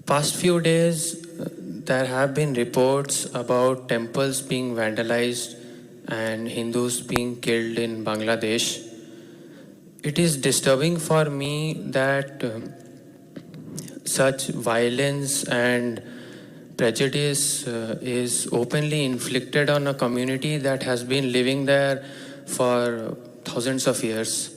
Past few days, there have been reports about temples being vandalized and Hindus being killed in Bangladesh. It is disturbing for me that such violence and prejudice is openly inflicted on a community that has been living there for thousands of years.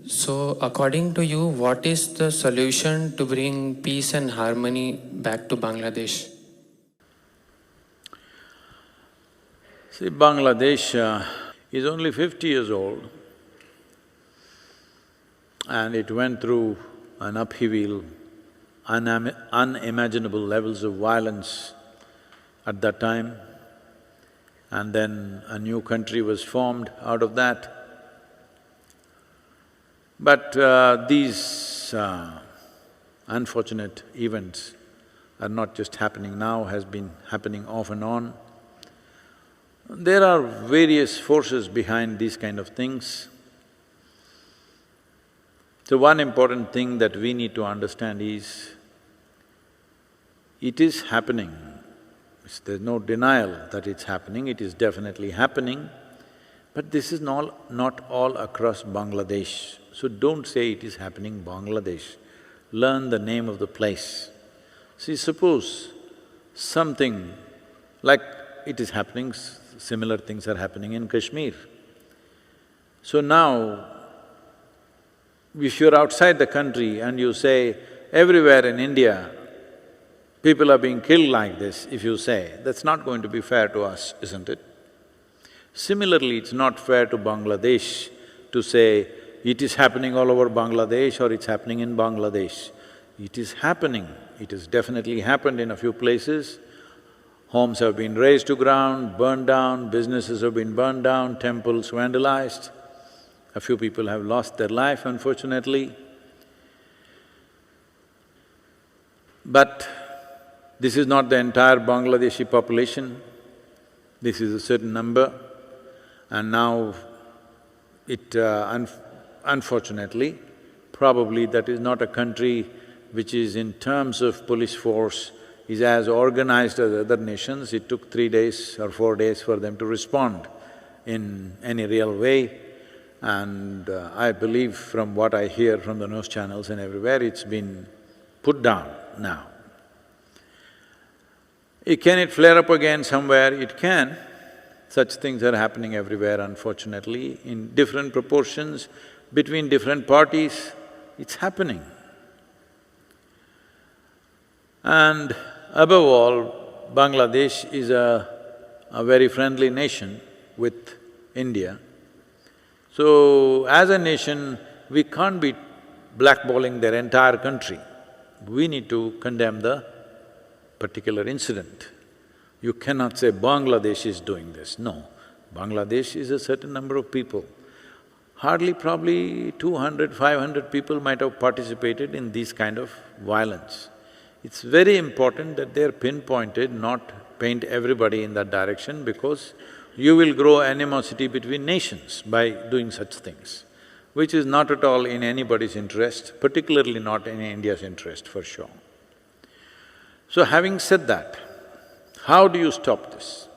So, according to you, what is the solution to bring peace and harmony back to Bangladesh? See, Bangladesh is only 50 years old and it went through an upheaval, unimaginable levels of violence at that time, and then a new country was formed out of that. But these unfortunate events are not just happening now, has been happening off and on. There are various forces behind these kind of things. So one important thing that we need to understand is, it is happening. There's no denial that it's happening, it is definitely happening, but this is not all across Bangladesh. So don't say it is happening in Bangladesh, learn the name of the place. See, suppose something like it is happening, similar things are happening in Kashmir. So now, if you're outside the country and you say, everywhere in India, people are being killed like this, if you say, that's not going to be fair to us, isn't it? Similarly, it's not fair to Bangladesh to say, it is happening all over Bangladesh or it's happening in Bangladesh. It is happening, it has definitely happened in a few places. Homes have been razed to ground, burned down, businesses have been burned down, temples vandalized. A few people have lost their life, unfortunately. But this is not the entire Bangladeshi population, this is a certain number, and now unfortunately, probably that is not a country which is in terms of police force is as organized as other nations. It took 3 days or 4 days for them to respond in any real way. And I believe from what I hear from the news channels and everywhere, it's been put down now. Can it flare up again somewhere? It can. Such things are happening everywhere, unfortunately, in different proportions, between different parties, it's happening. And above all, Bangladesh is a very friendly nation with India. So, as a nation, we can't be blackballing their entire country. We need to condemn the particular incident. You cannot say Bangladesh is doing this, no. Bangladesh is a certain number of people. Hardly probably 200, 500 people might have participated in this kind of violence. It's very important that they're pinpointed, not paint everybody in that direction, because you will grow animosity between nations by doing such things, which is not at all in anybody's interest, particularly not in India's interest, for sure. So having said that, how do you stop this?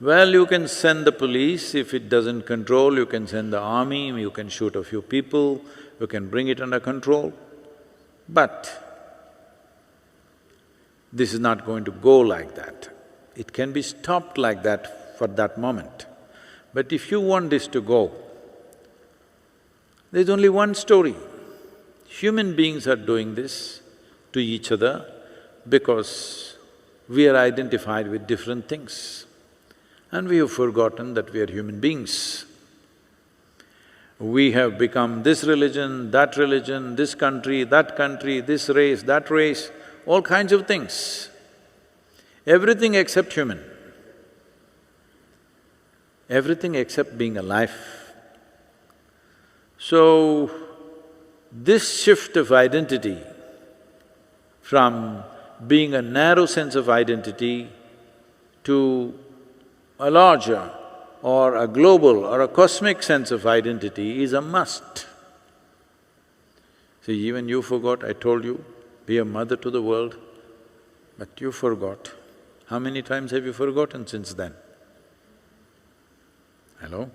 Well, you can send the police, if it doesn't control, you can send the army, you can shoot a few people, you can bring it under control. But this is not going to go like that. It can be stopped like that for that moment. But if you want this to go, there's only one story. Human beings are doing this to each other because we are identified with different things. And we have forgotten that we are human beings. We have become this religion, this country, this race, that race, all kinds of things. Everything except human. Everything except being alive. So, this shift of identity from being a narrow sense of identity to a larger or a global or a cosmic sense of identity is a must. See, even you forgot, I told you, be a mother to the world, but you forgot. How many times have you forgotten since then? Hello?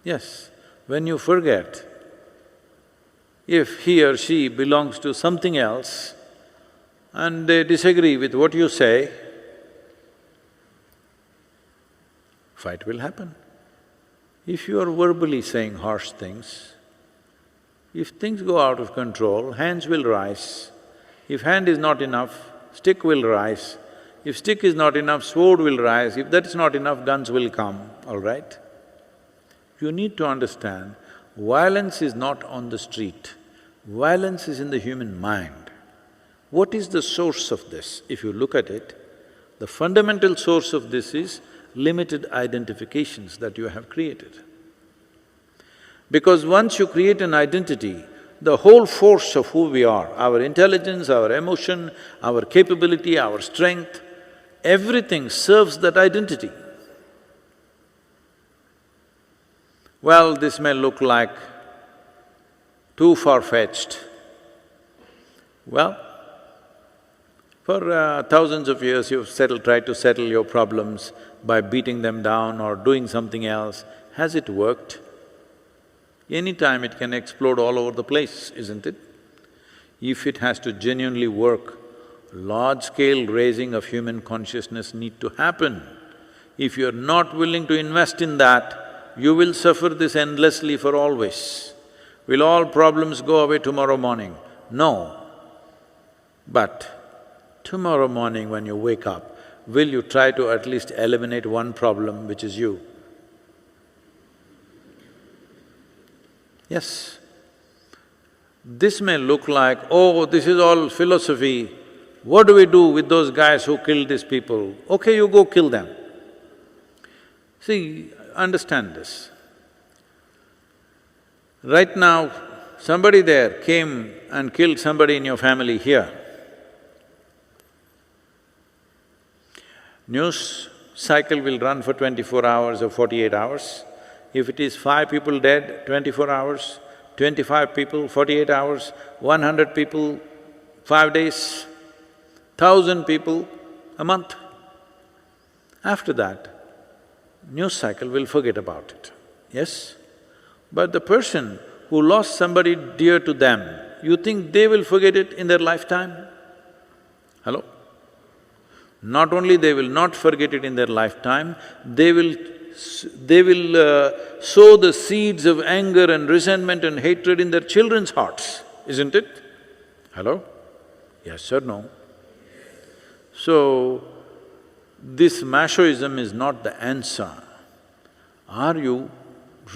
Yes, when you forget, if he or she belongs to something else and they disagree with what you say, fight will happen. If you are verbally saying harsh things, if things go out of control, hands will rise. If hand is not enough, stick will rise. If stick is not enough, sword will rise. If that's not enough, guns will come, all right? You need to understand, violence is not on the street, violence is in the human mind. What is the source of this? If you look at it, the fundamental source of this is limited identifications that you have created. Because once you create an identity, the whole force of who we are, our intelligence, our emotion, our capability, our strength, everything serves that identity. Well, this may look like too far-fetched. Well, for thousands of years you've tried to settle your problems by beating them down or doing something else. Has it worked? Anytime it can explode all over the place, isn't it? If it has to genuinely work, large-scale raising of human consciousness need to happen. If you're not willing to invest in that, you will suffer this endlessly for always. Will all problems go away tomorrow morning? No. But tomorrow morning when you wake up, will you try to at least eliminate one problem, which is you? Yes. This may look like, oh, this is all philosophy. What do we do with those guys who killed these people? Okay, you go kill them. See, understand this. Right now, somebody there came and killed somebody in your family here. News cycle will run for 24 hours or 48 hours. If it is 5 people dead, 24 hours, 25 people, 48 hours, 100 people, 5 days, 1,000 people, a month. After that, news cycle will forget about it, yes? But the person who lost somebody dear to them, you think they will forget it in their lifetime? Hello? Not only they will not forget it in their lifetime, they will sow the seeds of anger and resentment and hatred in their children's hearts, isn't it? Hello? Yes or no? So, this machoism is not the answer. Are you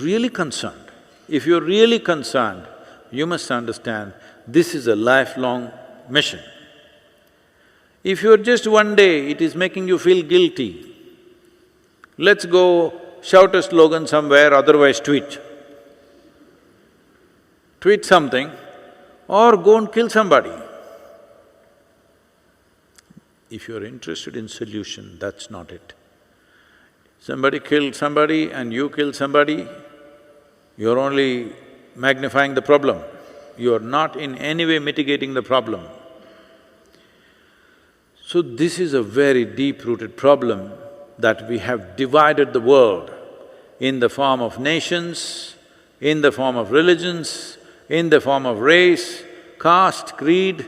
really concerned? If you're really concerned, you must understand this is a lifelong mission. If you're just one day, it is making you feel guilty, let's go shout a slogan somewhere, otherwise tweet. Tweet something or go and kill somebody. If you're interested in solution, that's not it. Somebody killed somebody and you killed somebody, you're only magnifying the problem. You're not in any way mitigating the problem. So this is a very deep-rooted problem that we have divided the world in the form of nations, in the form of religions, in the form of race, caste, creed,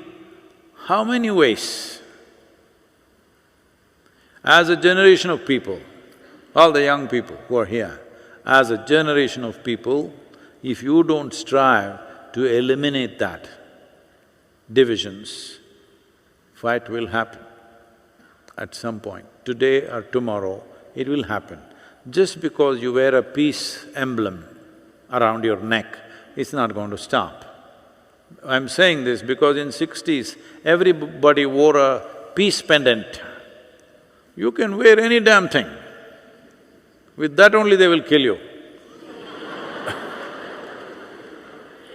how many ways? As a generation of people, all the young people who are here, as a generation of people, if you don't strive to eliminate that divisions, fight will happen at some point. Today or tomorrow, it will happen. Just because you wear a peace emblem around your neck, it's not going to stop. I'm saying this because in 60s, everybody wore a peace pendant. You can wear any damn thing. With that only they will kill you.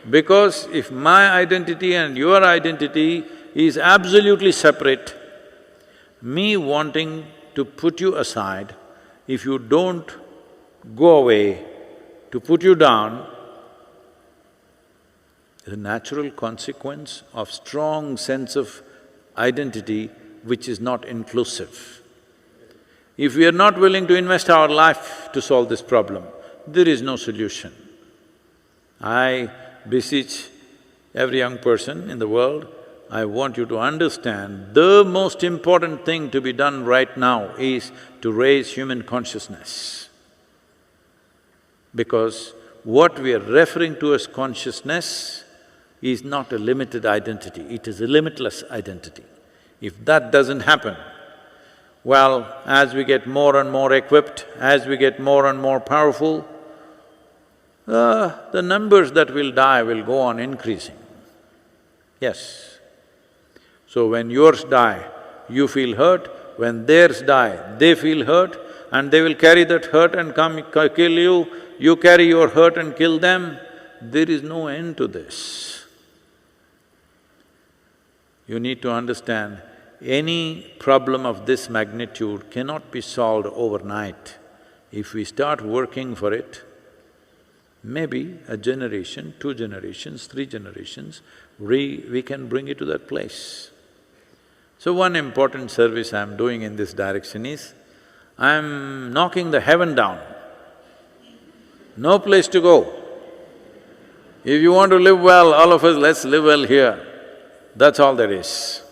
Because if my identity and your identity is absolutely separate, me wanting to put you aside, if you don't go away, to put you down, It's a natural consequence of strong sense of identity which is not inclusive. If we are not willing to invest our life to solve this problem, there is no solution. I beseech every young person in the world, I want you to understand the most important thing to be done right now is to raise human consciousness. Because what we are referring to as consciousness is not a limited identity, it is a limitless identity. If that doesn't happen, well, as we get more and more equipped, as we get more and more powerful, the numbers that will die will go on increasing. Yes. So when yours die, you feel hurt, when theirs die, they feel hurt, and they will carry that hurt and come kill you, you carry your hurt and kill them. There is no end to this. You need to understand, any problem of this magnitude cannot be solved overnight. If we start working for it, maybe a generation, 2 generations, 3 generations, we can bring it to that place. So one important service I'm doing in this direction is, I'm knocking the heaven down. No place to go. If you want to live well, all of us, let's live well here. That's all there is.